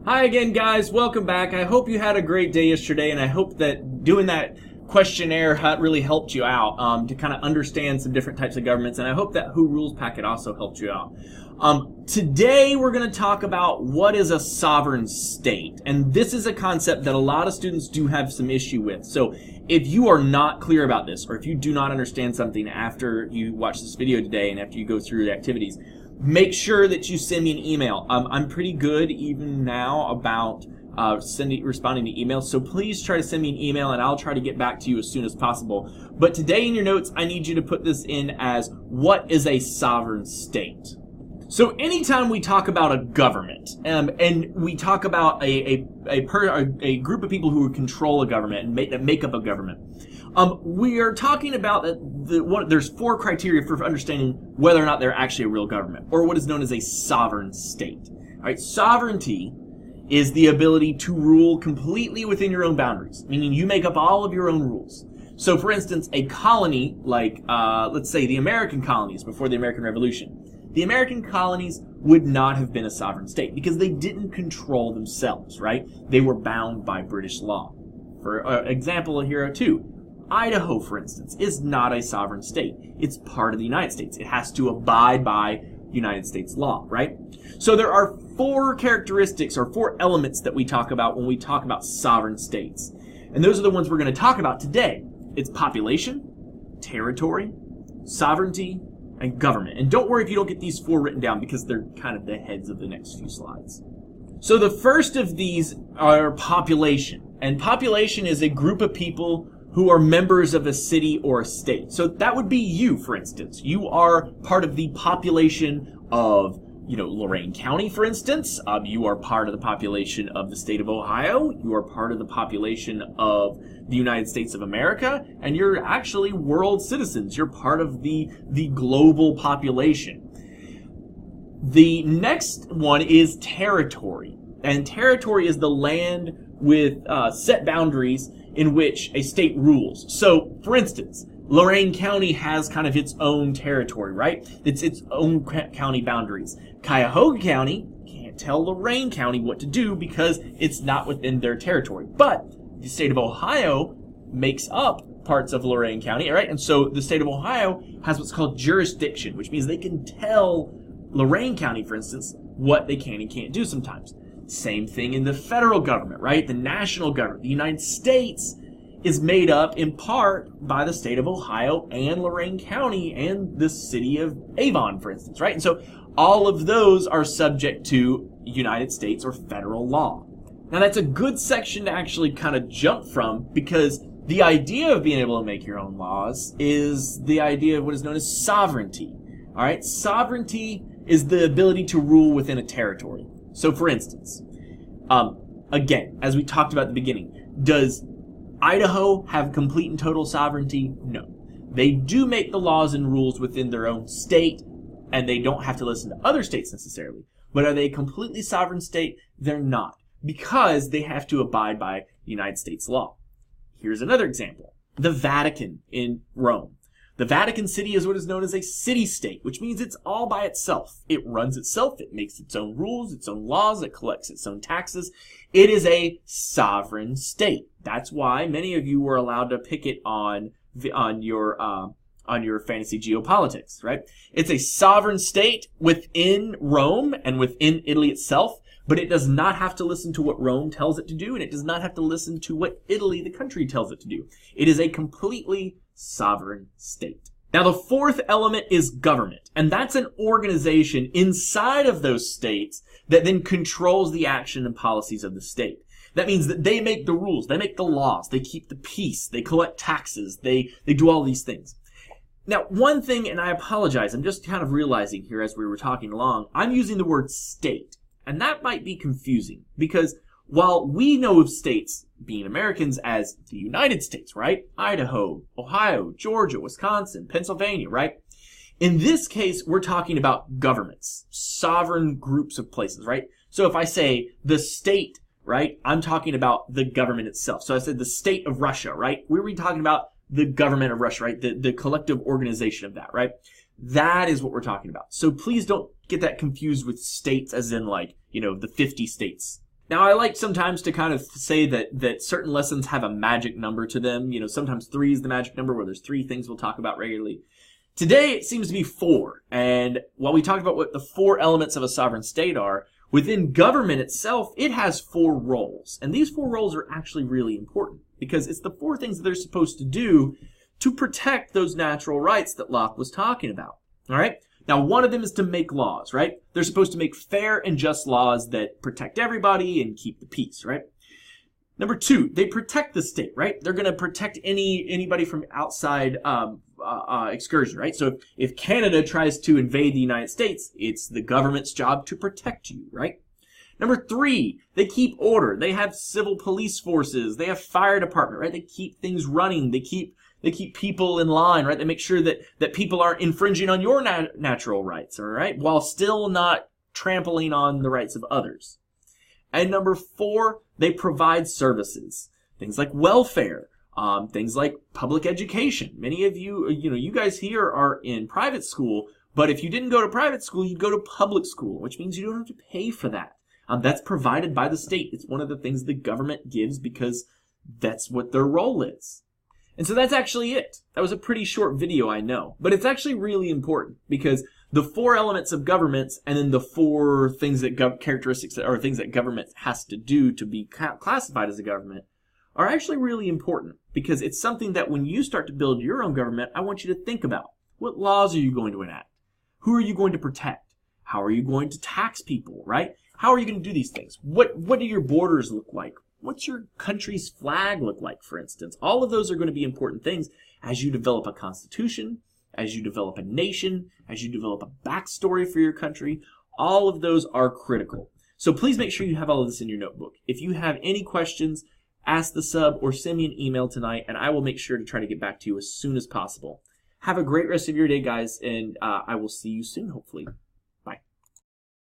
Hi again, guys. Welcome back. I hope you had a great day yesterday, and I hope that doing that questionnaire really helped you out to kind of understand some different types of governments, and I hope that Who Rules packet also helped you out. Today, we're going to talk about what is a sovereign state, and this is a concept that a lot of students do have some issue with. So if you are not clear about this, or if you do not understand something after you watch this video today and after you go through the activities, make sure that you send me an email. I'm pretty good even now about responding to emails, so please try to send me an email and I'll try to get back to you as soon as possible. But today in your notes, I need you to put this in as, what is a sovereign state? So anytime we talk about a government, and we talk about a group of people who control a government and that make up a government, we are talking about there's four criteria for understanding whether or not they're actually a real government, or what is known as a sovereign state. All right, sovereignty is the ability to rule completely within your own boundaries, meaning you make up all of your own rules. So, for instance, a colony like, let's say, the American colonies before the American Revolution. The American colonies would not have been a sovereign state because they didn't control themselves, right? They were bound by British law. For example here too, Idaho, for instance, is not a sovereign state. It's part of the United States. It has to abide by United States law, right? So there are four characteristics or four elements that we talk about when we talk about sovereign states. And those are the ones we're going to talk about today. It's population, territory, sovereignty, and government. And don't worry if you don't get these four written down because they're kind of the heads of the next few slides. So the first of these are population. And population is a group of people who are members of a city or a state. So that would be you, for instance. You are part of the population of, Lorain County, for instance. You are part of the population of the state of Ohio. You are part of the population of the United States of America. And you're actually world citizens. You're part of the global population. The next one is territory. And territory is the land with set boundaries in which a state rules. So, for instance, Lorain County has kind of its own territory, right? It's its own county boundaries. Cuyahoga County can't tell Lorain County what to do because it's not within their territory. But the state of Ohio makes up parts of Lorain County, right? And so the state of Ohio has what's called jurisdiction, which means they can tell Lorain County, for instance, what they can and can't do sometimes. Same thing in the federal government, right? The national government. The United States is made up in part by the state of Ohio and Lorain County and the city of Avon, for instance, right? And so all of those are subject to United States or federal law. Now that's a good section to actually kind of jump from because the idea of being able to make your own laws is the idea of what is known as sovereignty. All right, sovereignty is the ability to rule within a territory. So, for instance, again, as we talked about at the beginning, does Idaho have complete and total sovereignty? No. They do make the laws and rules within their own state, and they don't have to listen to other states necessarily. But are they a completely sovereign state? They're not, because they have to abide by the United States law. Here's another example. The Vatican in Rome. The Vatican City is what is known as a city-state, which means it's all by itself. It runs itself, it makes its own rules, its own laws, it collects its own taxes. It is a sovereign state. That's why many of you were allowed to pick it on your fantasy geopolitics, right? It's a sovereign state within Rome and within Italy itself, but it does not have to listen to what Rome tells it to do, and it does not have to listen to what Italy, the country, tells it to do. It is a completely sovereign state. Now, the fourth element is government, and that's an organization inside of those states that then controls the action and policies of the state. That means that they make the rules, they make the laws, they keep the peace, they collect taxes, they do all these things. Now, one thing, and I apologize, I'm just kind of realizing here as we were talking along, I'm using the word state, and that might be confusing because while we know of states, being Americans, as the United States, right? Idaho, Ohio, Georgia, Wisconsin, Pennsylvania, right? In this case, we're talking about governments, sovereign groups of places, right? So if I say the state, right, I'm talking about the government itself. So I said the state of Russia, right? We were talking about the government of Russia, right? The collective organization of that, right? That is what we're talking about. So please don't get that confused with states as in like, the 50 states. Now, I like sometimes to kind of say that certain lessons have a magic number to them. You know, sometimes 3 is the magic number where there's 3 things we'll talk about regularly. Today, it seems to be 4. And while we talked about what the 4 elements of a sovereign state are, within government itself, it has 4 roles. And these 4 roles are actually really important because it's the 4 things that they're supposed to do to protect those natural rights that Locke was talking about. All right? Now, one of them is to make laws, right? They're supposed to make fair and just laws that protect everybody and keep the peace, right? Number 2, they protect the state, right? They're going to protect anybody from outside excursion, right? So if Canada tries to invade the United States, it's the government's job to protect you, right? Number 3, they keep order. They have civil police forces. They have fire department, right? They keep things running. They keep people in line, right? They make sure that people aren't infringing on your natural rights, all right? While still not trampling on the rights of others. And number 4, they provide services. Things like welfare, things like public education. Many of you, you guys here are in private school, but if you didn't go to private school, you'd go to public school, which means you don't have to pay for that. That's provided by the state. It's one of the things the government gives because that's what their role is. And so that's actually it. That was a pretty short video, I know. But it's actually really important because the 4 elements of governments and then the 4 things that characteristics or things that government has to do to be classified as a government are actually really important because it's something that when you start to build your own government, I want you to think about. What laws are you going to enact? Who are you going to protect? How are you going to tax people, right? How are you going to do these things? What do your borders look like? What's your country's flag look like, for instance? All of those are going to be important things as you develop a constitution, as you develop a nation, as you develop a backstory for your country. All of those are critical. So please make sure you have all of this in your notebook. If you have any questions, ask the sub or send me an email tonight, and I will make sure to try to get back to you as soon as possible. Have a great rest of your day, guys, and I will see you soon, hopefully.